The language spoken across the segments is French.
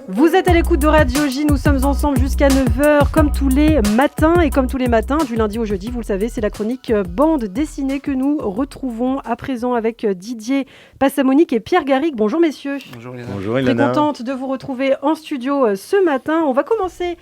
Vous êtes à l'écoute de Radio J, nous sommes ensemble jusqu'à 9h comme tous les matins et comme tous les matins du lundi au jeudi, vous le savez, c'est la chronique bande dessinée que nous retrouvons à présent avec Didier Passamonique et Pierre Garrigue. Bonjour messieurs. Bonjour Ilana. Bonjour Ilana. Très contente de vous retrouver en studio ce matin. On va commencer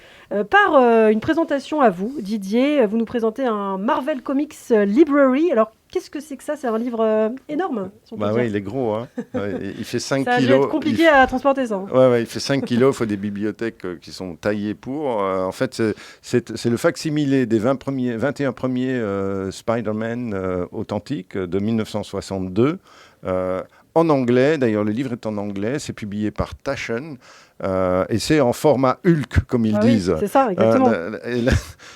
par une présentation à vous. Didier, vous nous présentez un Marvel Comics Library. Alors, qu'est-ce que c'est que ça ? C'est un livre énorme. Oui, il est gros. Hein. Il fait 5 ça kilos. Ça va être compliqué à transporter ça. Ouais, il fait 5 kilos. Il faut des bibliothèques qui sont taillées pour. En fait, c'est le facsimilé des 21 premiers Spider-Man authentiques de 1962. En anglais, d'ailleurs le livre est en anglais, c'est publié par Taschen et c'est en format Hulk comme ils disent. Oui, c'est ça, exactement.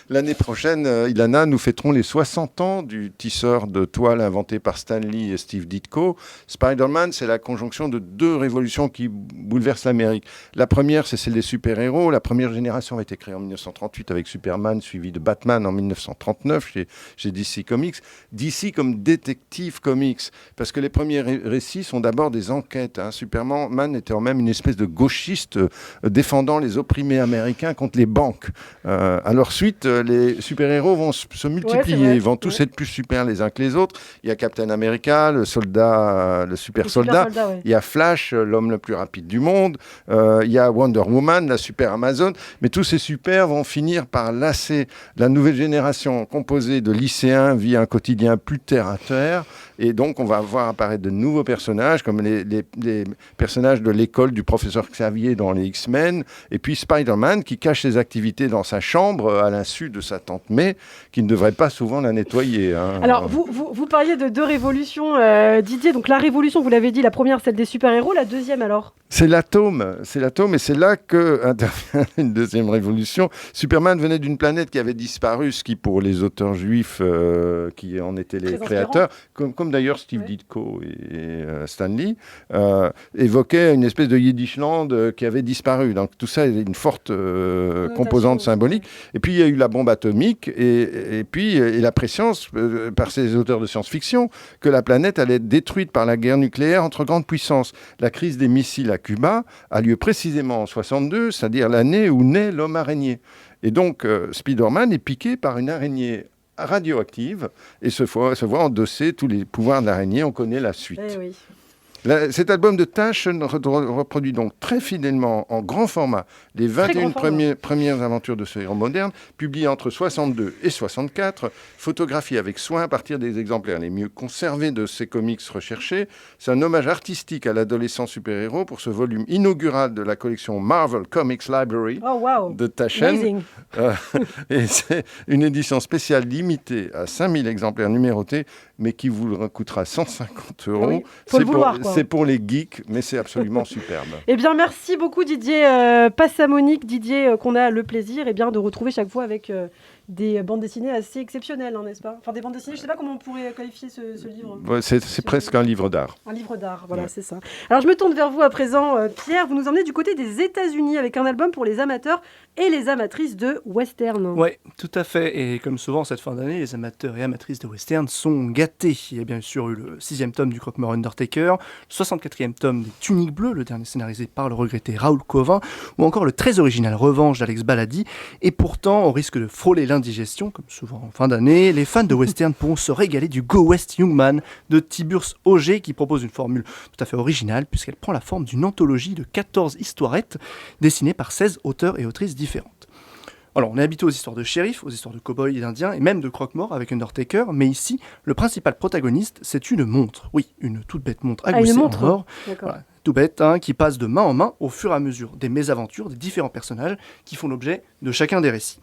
L'année prochaine, Ilana, nous fêterons les 60 ans du tisseur de toile inventé par Stan Lee et Steve Ditko. Spider-Man, c'est la conjonction de deux révolutions qui bouleversent l'Amérique. La première, c'est celle des super-héros. La première génération a été créée en 1938 avec Superman, suivi de Batman en 1939 chez DC Comics. DC comme Detective Comics, parce que les premiers récits sont d'abord des enquêtes. Hein. Superman était en même une espèce de gauchiste défendant les opprimés américains contre les banques. À leur suite, les super-héros vont se multiplier. Ils vont tous être plus super les uns que les autres. Il y a Captain America, le super soldat. Il y a Flash, l'homme le plus rapide du monde. Il y a Wonder Woman, la super Amazon. Mais tous ces super vont finir par lasser la nouvelle génération composée de lycéens via un quotidien plus terre à terre. Et donc, on va voir apparaître de nouveaux personnages, comme les personnages de l'école du professeur Xavier dans les X-Men, et puis Spider-Man qui cache ses activités dans sa chambre à l'insu de sa tante May, qui ne devrait pas souvent la nettoyer. Hein. Alors, vous parliez de deux révolutions, Didier. Donc, la révolution, vous l'avez dit, la première, celle des super-héros. La deuxième, alors ? C'est l'atome, et c'est là qu'intervient une deuxième révolution. Superman venait d'une planète qui avait disparu, ce qui, pour les auteurs juifs qui en étaient les créateurs, comme d'ailleurs Steve Ditko et Stan Lee, évoquait une espèce de Yiddishland qui avait disparu. Donc tout ça est une forte composante symbolique. Et puis il y a eu la bombe atomique et puis la préscience par ces auteurs de science-fiction que la planète allait être détruite par la guerre nucléaire entre grandes puissances. La crise des missiles à Cuba a lieu précisément en 62, c'est-à-dire l'année où naît l'homme araignée. Et donc Spider-Man est piqué par une araignée radioactive et se voit endosser tous les pouvoirs de l'araignée. On connaît la suite. Oui. Cet album de Taschen reproduit donc très fidèlement en grand format les 21 premières aventures de ce héros moderne, publiées entre 62 et 64, photographiées avec soin à partir des exemplaires les mieux conservés de ces comics recherchés. C'est un hommage artistique à l'adolescent super-héros pour ce volume inaugural de la collection Marvel Comics Library de Taschen. Et c'est une édition spéciale limitée à 5000 exemplaires numérotés, mais qui vous coûtera 150 €. Oui, c'est pour les geeks, mais c'est absolument superbe. Eh bien, merci beaucoup Didier Passamonique, Didier qu'on a le plaisir de retrouver chaque fois avec des bandes dessinées assez exceptionnelles, hein, n'est-ce pas ? Enfin, des bandes dessinées, je ne sais pas comment on pourrait qualifier ce livre. C'est presque un livre d'art. Un livre d'art, voilà, c'est ça. Alors, je me tourne vers vous à présent, Pierre. Vous nous emmenez du côté des États-Unis avec un album pour les amateurs et les amatrices de western. Oui, tout à fait. Et comme souvent cette fin d'année, les amateurs et amatrices de western sont gâtés. Il y a bien sûr eu le 6e tome du Croque-Mort Undertaker, le 64e tome des Tuniques Bleues, le dernier scénarisé par le regretté Raoul Covin, ou encore le très original Revanche d'Alex Baladi. Et pourtant, au risque de frôler l'indigestion, comme souvent en fin d'année, les fans de western pourront se régaler du Go West Young Man de Tiburce Auger, qui propose une formule tout à fait originale, puisqu'elle prend la forme d'une anthologie de 14 histoirettes dessinées par 16 auteurs et autrices différentes. Alors, on est habitué aux histoires de shérifs, aux histoires de cow-boys et d'indiens, et même de croque-mort avec Undertaker, mais ici, le principal protagoniste, c'est une montre. Oui, une toute bête montre à gousset en or. Voilà, tout bête, hein, qui passe de main en main au fur et à mesure des mésaventures des différents personnages qui font l'objet de chacun des récits.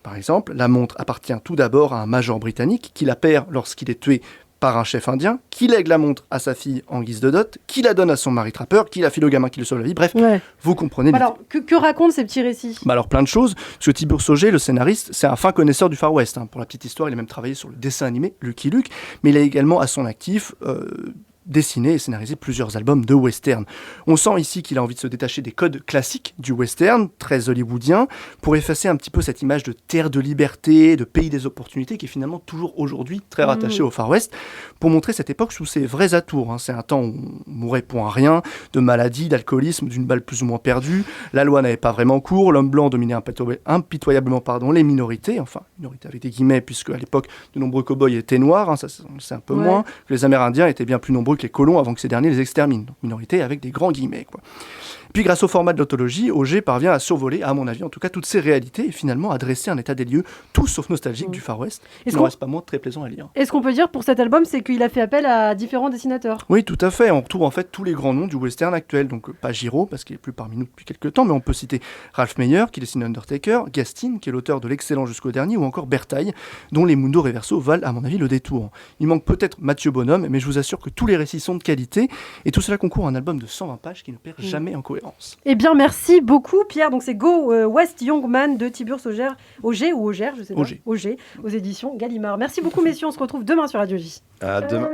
Par exemple, la montre appartient tout d'abord à un major britannique qui la perd lorsqu'il est tué par un chef indien, qui lègue la montre à sa fille en guise de dot, qui la donne à son mari trappeur, qui la file au gamin qui lui sauve la vie, bref, vous comprenez. Alors, que racontent ces petits récits ? Alors, plein de choses, parce que Tiburce Auger, le scénariste, c'est un fin connaisseur du Far West. Hein. Pour la petite histoire, il a même travaillé sur le dessin animé Lucky Luke, mais il a également à son actif dessiné et scénarisé plusieurs albums de western. On sent ici qu'il a envie de se détacher des codes classiques du western, très hollywoodien, pour effacer un petit peu cette image de terre de liberté, de pays des opportunités, qui est finalement toujours aujourd'hui très rattachée au Far West, pour montrer cette époque sous ses vrais atours. C'est un temps où on mourait pour un rien, de maladie, d'alcoolisme, d'une balle plus ou moins perdue, la loi n'avait pas vraiment cours, l'homme blanc dominait impitoyablement les minorités, enfin, minorités avec des guillemets, puisque à l'époque, de nombreux cow-boys étaient noirs, ça c'est un peu moins, que les Amérindiens étaient bien plus nombreux que les colons avant que ces derniers les exterminent. Donc minorité avec des grands guillemets, quoi. Puis grâce au format de l'anthologie, Auger parvient à survoler, à mon avis en tout cas, toutes ces réalités et finalement à dresser un état des lieux tout sauf nostalgique du Far West, qui n'en reste pas moins très plaisant à lire. Et ce qu'on peut dire pour cet album, c'est qu'il a fait appel à différents dessinateurs. Oui, tout à fait. On retrouve en fait tous les grands noms du western actuel. Donc pas Giraud, parce qu'il est plus parmi nous depuis quelques temps, mais on peut citer Ralph Meyer, qui dessine Undertaker, Gastin, qui est l'auteur de l'excellent Jusqu'au dernier, ou encore Bertaille, dont les Mundo Reverso valent, à mon avis, le détour. Il manque peut-être Mathieu Bonhomme, mais je vous assure que tous les récits sont de qualité, et tout cela concourt à un album de 120 pages qui ne perd jamais en cohérence. Eh bien, merci beaucoup, Pierre. Donc, c'est Go West Young Man de Tiburce Auger, je sais pas. Auger, aux éditions Gallimard. Merci beaucoup, messieurs. On se retrouve demain sur Radio J. À demain.